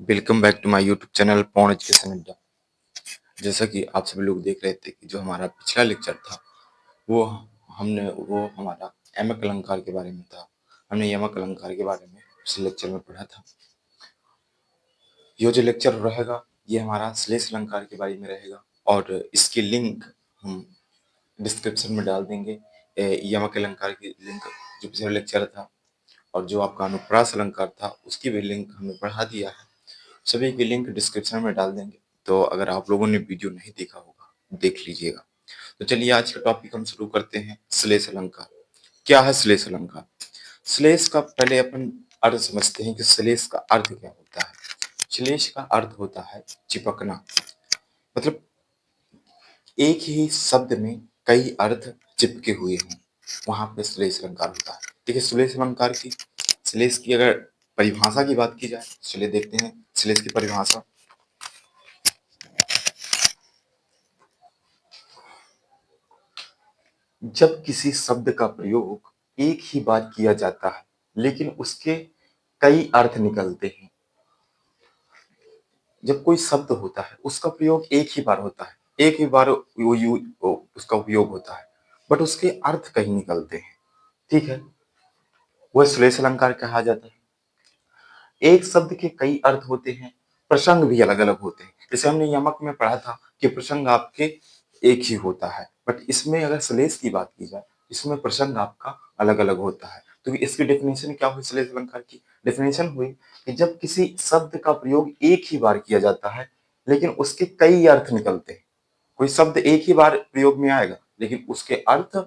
Welcome back to my YouTube channel पॉन education अड्डा। जैसा कि आप सभी लोग देख रहे थे कि जो हमारा पिछला लेक्चर था वो वो हमारा यमक अलंकार के बारे में था। हमने यमक अलंकार के बारे में पिछले लेक्चर में पढ़ा था। ये जो लेक्चर रहेगा ये हमारा श्लेष अलंकार के बारे में रहेगा और इसकी लिंक हम डिस्क्रिप्शन में डाल देंगे। यमक अलंकार की लिंक जो पिछला लेक्चर था और जो आपका अनुप्रास अलंकार था उसकी भी लिंक हमने बढ़ा दिया है। सभी की लिंक डिस्क्रिप्शन में डाल देंगे, तो अगर आप लोगों ने वीडियो नहीं देखा होगा देख लीजिएगा। तो चलिए आज का टॉपिक हम शुरू करते हैं। श्लेष अलंकार क्या है? श्लेष अलंकार, श्लेष का पहले अपन अर्थ समझते हैं कि श्लेष का अर्थ क्या होता है। श्लेष का अर्थ होता है चिपकना, मतलब एक ही शब्द में कई अर्थ चिपके हुए हों, वहां पे श्लेष अलंकार होता है। ठीक है, श्लेष अलंकार की श्लेष की अगर परिभाषा की बात की जाए, चलिए देखते हैं श्लेष की परिभाषा। जब किसी शब्द का प्रयोग एक ही बार किया जाता है लेकिन उसके कई अर्थ निकलते हैं। जब कोई शब्द होता है उसका प्रयोग एक ही बार होता है, एक ही बार उसका उपयोग होता है, बट उसके अर्थ कहीं निकलते हैं। ठीक है, वह श्लेष अलंकार कहा जाता है। एक शब्द के कई अर्थ होते हैं, प्रसंग भी अलग अलग होते हैं। जैसे हमने यमक में पढ़ा था कि प्रसंग आपके एक ही होता है, बट इसमें अगर श्लेष की बात की जाए इसमें प्रसंग आपका अलग अलग होता है। तो इसकी डेफिनेशन क्या हुई? श्लेष अलंकार की डेफिनेशन हुई कि जब किसी शब्द का प्रयोग एक ही बार किया जाता है लेकिन उसके कई अर्थ निकलते हैं। कोई शब्द एक ही बार प्रयोग में आएगा लेकिन उसके अर्थ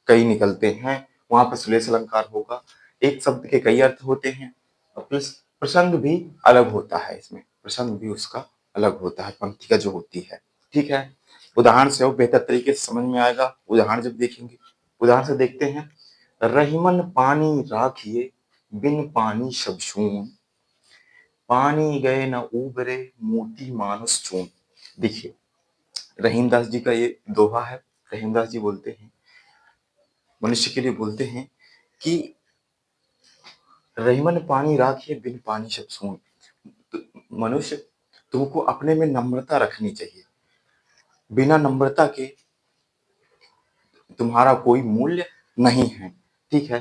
कई निकलते हैं, वहां पर श्लेष अलंकार होगा। एक शब्द के कई अर्थ होते हैं और प्लस प्रसंग भी अलग होता है, इसमें प्रसंग भी उसका अलग होता है, पंक्तिका जो होती है। ठीक है, उदाहरण से वो बेहतर तरीके से समझ में आएगा। उदाहरण जब देखेंगे, उदाहरण से देखते हैं। रहीमन पानी राखिए बिन पानी सब सून, पानी गए न उबरे मोती मानस चून। देखिए, रहीमदास जी का ये दोहा है। रहीमदास जी बोलते हैं, मनुष्य के लिए बोलते हैं कि रहीमन पानी राखिए बिन पानी सब सून। तो मनुष्य, तुमको अपने में नम्रता रखनी चाहिए। बिना नम्रता के तुम्हारा कोई मूल्य नहीं है। ठीक है,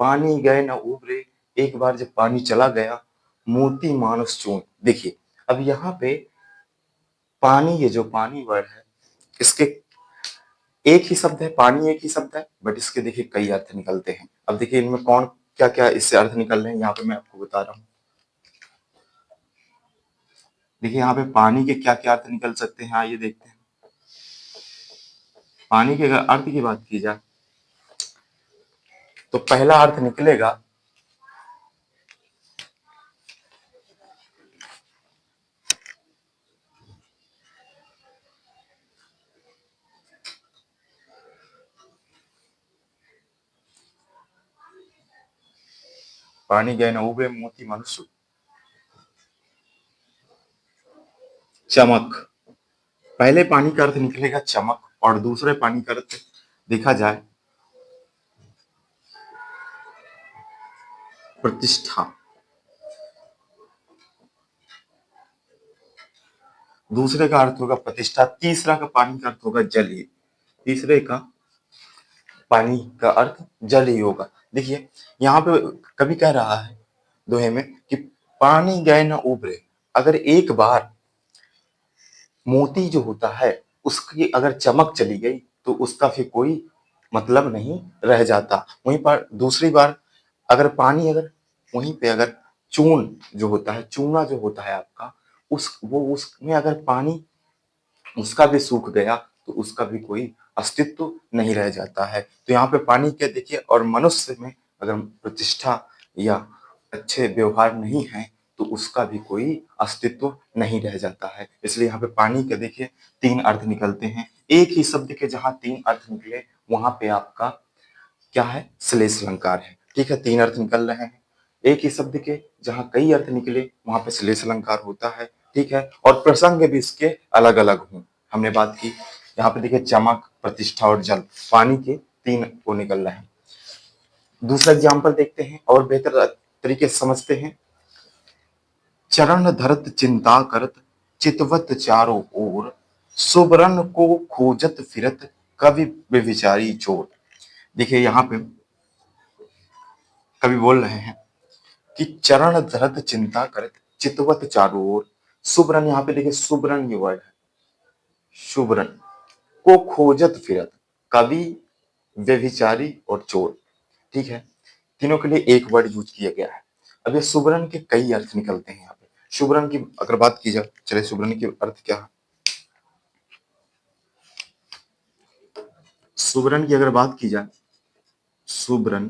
पानी गए न उबरे, एक बार जब पानी चला गया, मोती मानस चून। देखिए, अब यहाँ पे पानी, ये जो पानी वर्ड है इसके एक ही शब्द है, पानी एक ही शब्द है, बट इसके देखिए कई अर्थ निकलते हैं। अब देखिए इनमें कौन क्या क्या इससे अर्थ निकल रहे हैं, यहाँ पे मैं आपको बता रहा हूँ। देखिए यहाँ पे पानी के क्या क्या अर्थ निकल सकते हैं, आइए देखते हैं। पानी के अगर अर्थ की बात की जाए तो पहला अर्थ निकलेगा पानी गए न उबरे मोती मनुष्य, चमक। पहले पानी का अर्थ निकलेगा चमक और दूसरे पानी का अर्थ देखा जाए प्रतिष्ठा। दूसरे का अर्थ होगा प्रतिष्ठा, तीसरा का पानी का अर्थ होगा जल ही। तीसरे का पानी का अर्थ जल ही होगा। देखिए यहाँ पे कवि कह रहा है दोहे में कि पानी गए न उबरे। अगर एक बार मोती जो होता है उसकी अगर चमक चली गई तो उसका फिर कोई मतलब नहीं रह जाता। वहीं पर दूसरी बार अगर पानी, अगर वहीं पे अगर चून जो होता है, चूना जो होता है आपका, उसमें अगर पानी उसका भी सूख गया तो उसका भी कोई अस्तित्व नहीं रह जाता है। तो यहाँ पे पानी के देखिए, और मनुष्य में अगर प्रतिष्ठा या अच्छे व्यवहार नहीं है तो उसका भी कोई अस्तित्व नहीं रह जाता है। इसलिए यहाँ पे पानी के देखिए तीन अर्थ निकलते हैं। एक ही शब्द के जहाँ तीन अर्थ निकले वहां पे आपका क्या है? श्लेष अलंकार है। ठीक है, तीन अर्थ निकल रहे हैं। एक ही शब्द के जहाँ कई अर्थ निकले वहां पे श्लेष अलंकार होता है। ठीक है, और प्रसंग भी इसके अलग अलग हों, हमने बात की। यहाँ पे देखिए चमक, प्रतिष्ठा और जल, पानी के तीन वो निकल रहे हैं। दूसरा एग्जाम्पल देखते हैं और बेहतर तरीके से समझते हैं। चरण धरत चिंता करत चितवत चारों ओर, सुबरन को खोजत फिरत कवि बेविचारी चोर। देखिए यहाँ पे कवि बोल रहे हैं कि चरण धरत चिंता करत चितवत चारों ओर, सुबरन, यहाँ पे देखिए सुबरन ये वर्ड है, सुबरन को खोजत फिरत कवि व्यभिचारी और चोर। ठीक है, तीनों के लिए एक वर्ड यूज किया गया है। अब ये सुबरन के कई अर्थ निकलते हैं यहाँ पे। सुबरन की अगर बात की जाए, चले सुबरन के अर्थ क्या है। सुबरन की अगर बात की जाए, सुबरन,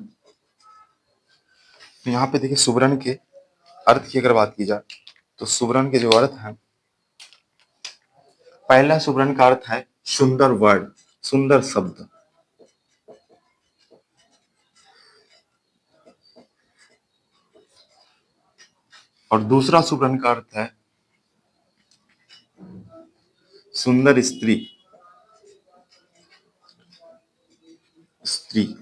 तो यहाँ पे देखिए सुबरन के अर्थ की अगर बात की जाए तो सुबरन के जो अर्थ है, पहला सुबरन का अर्थ है सुंदर वर्ड, सुंदर शब्द। और दूसरा सुबरन का अर्थ है सुंदर स्त्री, स्त्री।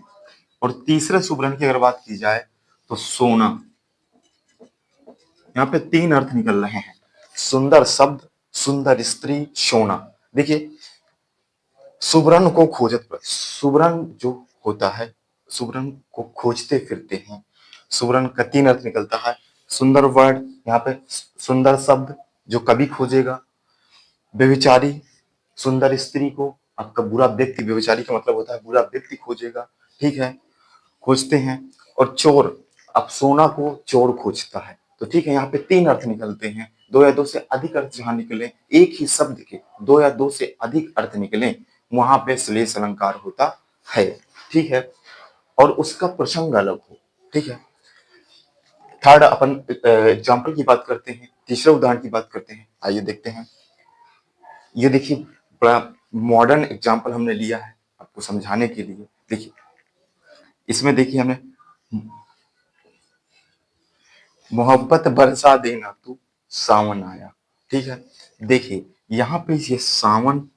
और तीसरे सुबरन की अगर बात की जाए तो सोना। यहाँ पे तीन अर्थ निकल रहे हैं, सुंदर शब्द, सुंदर स्त्री, सोना। देखिए सुबरन को खोजत, सुबरन जो होता है, सुबरन को खोजते फिरते हैं। सुबरन का तीन अर्थ निकलता है, सुंदर वर्ड, यहाँ पे सुंदर शब्द जो कभी खोजेगा, व्यभिचारी, सुंदर स्त्री को आपका बुरा व्यक्ति, व्यभिचारी का मतलब होता है बुरा व्यक्ति खोजेगा। ठीक है, खोजते हैं। और चोर, अब सोना को चोर खोजता है। तो ठीक है, यहाँ पे तीन अर्थ निकलते हैं, दो या दो से अधिक अर्थ जहां निकले, एक ही शब्द के दो या दो से अधिक अर्थ निकले, वहां पे श्लेष अलंकार होता है। ठीक है, और उसका प्रसंग अलग हो। ठीक है, थर्ड अपन एग्जाम्पल की बात करते हैं, तीसरे उदाहरण की बात करते हैं। आइए देखते हैं। ये देखिए बड़ा मॉडर्न एग्जाम्पल हमने लिया है आपको समझाने के लिए। देखिए इसमें देखिए हमने मोहब्बत बरसा देना तू सावन आया। ठीक है, देखिए यहाँ पे ये सावन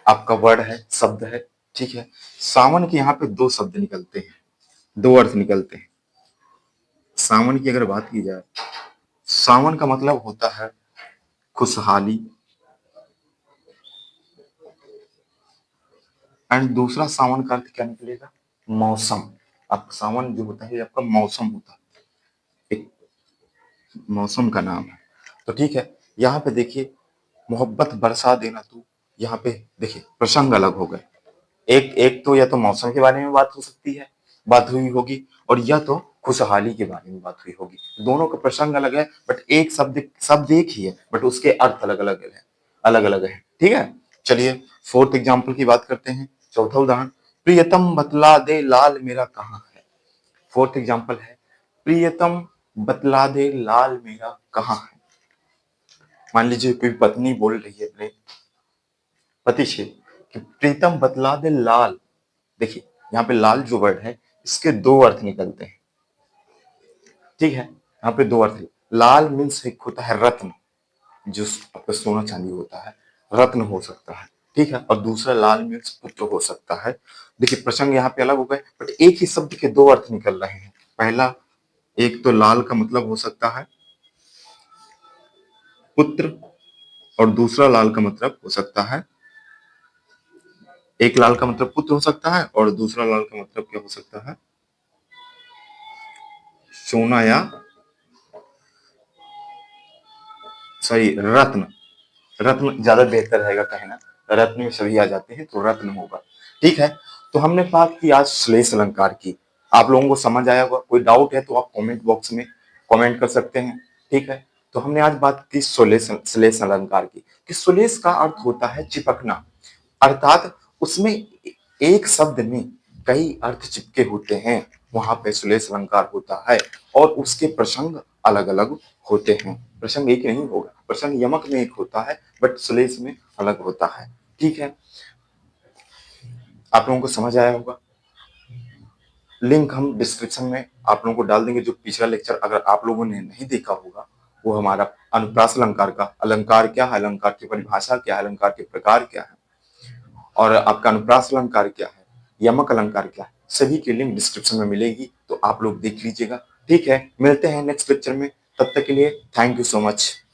आपका वर्ड है, शब्द है। ठीक है, सावन के यहाँ पे दो शब्द निकलते हैं, दो अर्थ निकलते हैं। सावन की अगर बात की जाए, सावन का मतलब होता है खुशहाली, एंड दूसरा सावन का अर्थ क्या निकलेगा, मौसम। आप सावन जो होता है आपका मौसम होता है, एक मौसम का नाम है। तो ठीक है, यहाँ पे देखिए मोहब्बत बरसा देना तू, यहाँ पे देखिए प्रसंग अलग हो गए। एक एक तो या तो मौसम के बारे में बात हो सकती है, बात हुई होगी, और या तो खुशहाली के बारे में बात हुई होगी। दोनों का प्रसंग अलग है, बट एक शब्द, शब्द एक ही है, बट उसके अर्थ अलग अलग है, अलग अलग है। ठीक है, चलिए फोर्थ एग्जाम्पल की बात करते हैं, चौथा उदाहरण। प्रियतम बतला दे लाल मेरा कहाँ है। फोर्थ एग्जाम्पल है, प्रियतम बतला दे लाल मेरा कहाँ है। मान लीजिए कोई पत्नी बोल रही है अपने पति से कि प्रीतम बतला दे लाल। देखिए यहाँ पे लाल जो वर्ड है, इसके दो अर्थ निकलते हैं। ठीक है, यहाँ पे दो अर्थ है। लाल मीन्स एक होता है रत्न, जो आपका सोना चांदी होता है, रत्न हो सकता है। ठीक है, और दूसरा लाल मीन्स पुत्र हो सकता है। देखिए प्रसंग यहाँ पे अलग हो गए, बट एक ही शब्द के दो अर्थ निकल रहे हैं। पहला, एक तो लाल का मतलब हो सकता है पुत्र, और दूसरा लाल का मतलब हो सकता है, एक लाल का मतलब पुत्र हो सकता है और दूसरा लाल का मतलब क्या हो सकता है, सोना या सॉरी रत्न। रत्न ज्यादा बेहतर रहेगा कहना, रत्न में सभी आ जाते हैं तो रत्न होगा। ठीक है, तो हमने बात की आज श्लेष अलंकार की। आप लोगों को समझ आया होगा, कोई डाउट है तो आप कमेंट बॉक्स में कमेंट कर सकते हैं। ठीक है, तो हमने आज बात की श्लेष अलंकार की, कि श्लेष का अर्थ होता है चिपकना, अर्थात उसमें एक शब्द में कई अर्थ चिपके होते हैं, वहां पे श्लेष अलंकार होता है। और उसके प्रसंग अलग अलग होते हैं, प्रसंग एक नहीं होगा, प्रसंग यमक में एक होता है, बट श्लेष में अलग होता है। ठीक है, आप लोगों को समझ आया होगा। लिंक हम डिस्क्रिप्शन में आप लोगों को डाल देंगे, जो पिछला लेक्चर अगर आप लोगों ने नहीं देखा होगा, वो हमारा अनुप्रास अलंकार का, अलंकार क्या है, अलंकार की परिभाषा क्या है, अलंकार के प्रकार क्या है, और आपका अनुप्रास अलंकार क्या है, यमक अलंकार क्या है, सभी की लिंक डिस्क्रिप्शन में मिलेगी, तो आप लोग देख लीजिएगा। ठीक है, मिलते हैं नेक्स्ट लेक्चर में। तब तक के लिए थैंक यू सो मच।